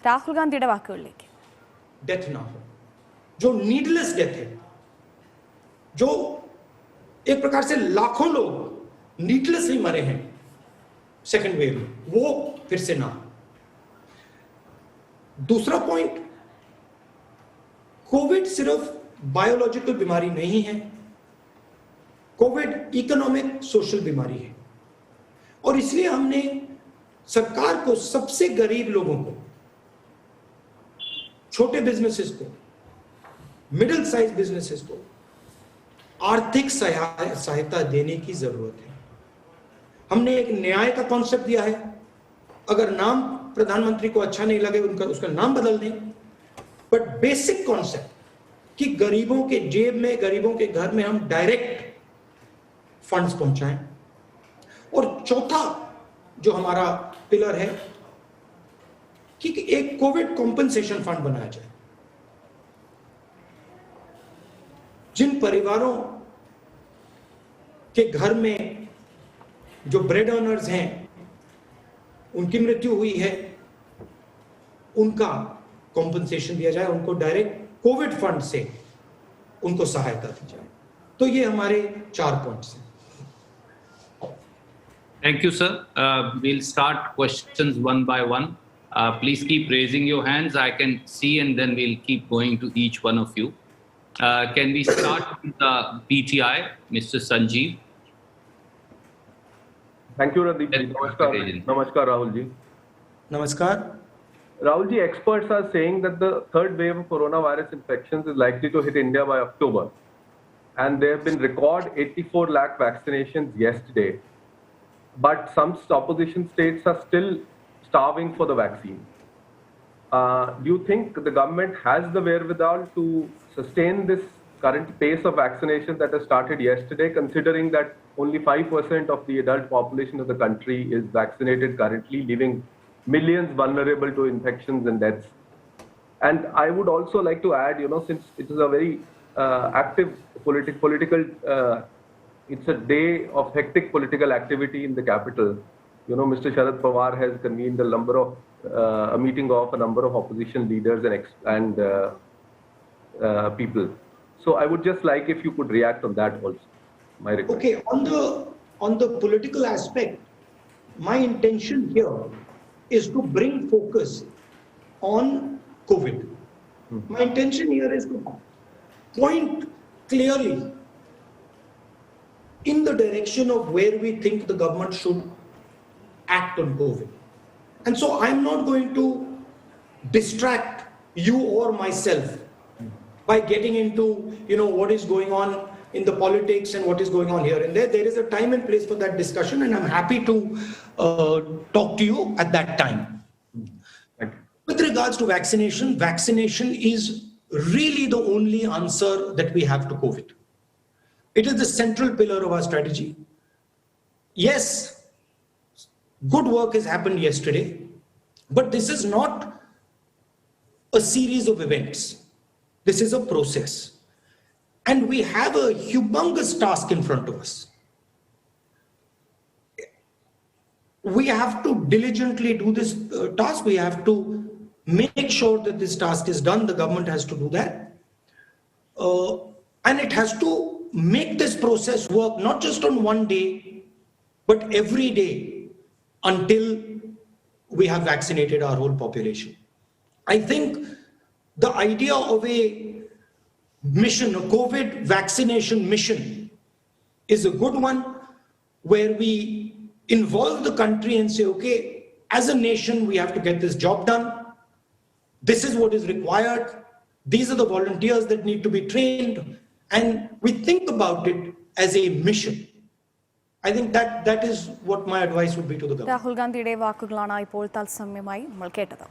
രാഹുൽ ഗാന്ധിയുടെ വാക്കുകളിലേക്ക്. डेथ ना हो, जो नीडलेस डेथ है, जो एक प्रकार से लाखों लोग नीडलेसली मरे हैं सेकेंड वेव में, वो फिर से ना हो. दूसरा पॉइंट, कोविड सिर्फ बायोलॉजिकल बीमारी नहीं है, कोविड इकोनॉमिक सोशल बीमारी है. और इसलिए हमने सरकार को सबसे गरीब लोगों को, छोटे बिजनेसेस को, मिडिल साइज बिजनेसेस को आर्थिक सहायता देने की जरूरत है. हमने एक न्याय का कॉन्सेप्ट दिया है. अगर नाम प्रधानमंत्री को अच्छा नहीं लगे उसका नाम बदल दें, बट बेसिक कॉन्सेप्ट कि गरीबों के जेब में, गरीबों के घर में हम डायरेक्ट फंड्स पहुंचाएं. और चौथा जो हमारा पिलर है कि एक कोविड कॉम्पेंसेशन फंड बनाया जाए. जिन परिवारों के घर में जो ब्रेड अर्नर्स हैं, उनकी मृत्यु हुई है, उनका कॉम्पेंसेशन दिया जाए, उनको डायरेक्ट कोविड फंड से उनको सहायता दी जाए. तो ये हमारे 4 पॉइंट्स हैं. Thank you, sir. We'll start questions one by one. Please keep raising your hands. I can see, and then we'll keep going to each one of you. Can we start with the PTI, Mr. Sanjeev? Thank you, Radip ji. Namaskar, Rahul ji. Namaskar. Rahul ji, experts are saying that the third wave of coronavirus infections is likely to hit India by October. And there have been record 84 lakh vaccinations yesterday. But some opposition states are still starving for the vaccine. Do you think the government has the wherewithal to sustain this current pace of vaccination that has started yesterday, considering that only 5% of the adult population of the country is vaccinated currently, leaving millions vulnerable to infections and deaths? And I would also like to add, since it is a very active political it's a day of hectic political activity in the capital. Mr. Sharad Pawar has convened a meeting of a number of opposition leaders and people. So I would just like if you could react on that also. My request. Okay, on the political aspect, my intention here is to bring focus on COVID. My intention here is to point clearly in the direction of where we think the government should act on COVID. And so I'm not going to distract you or myself by getting into, what is going on in the politics and what is going on here and there. There is a time and place for that discussion, and I'm happy to talk to you at that time. With regards to vaccination, vaccination is really the only answer that we have to COVID. It is the central pillar of our strategy. Yes, good work has happened yesterday, but this is not a series of events. This is a process. And we have a humongous task in front of us. We have to diligently do this task. We have to make sure that this task is done. The government has to do that. And it has to make this process work not just on one day, but every day until we have vaccinated our whole population. I think the idea of a mission, a COVID vaccination mission, is a good one, where we involve the country and say, okay, as a nation, we have to get this job done. This is what is required. These are the volunteers that need to be trained. And we think about it as a mission. I think that is what my advice would be to the government. Rahul ഗാന്ധിയുടെ വാക്കുകളാണ് ഇപ്പോൾ തത്സമയമായി നമ്മൾ കേട്ടത്.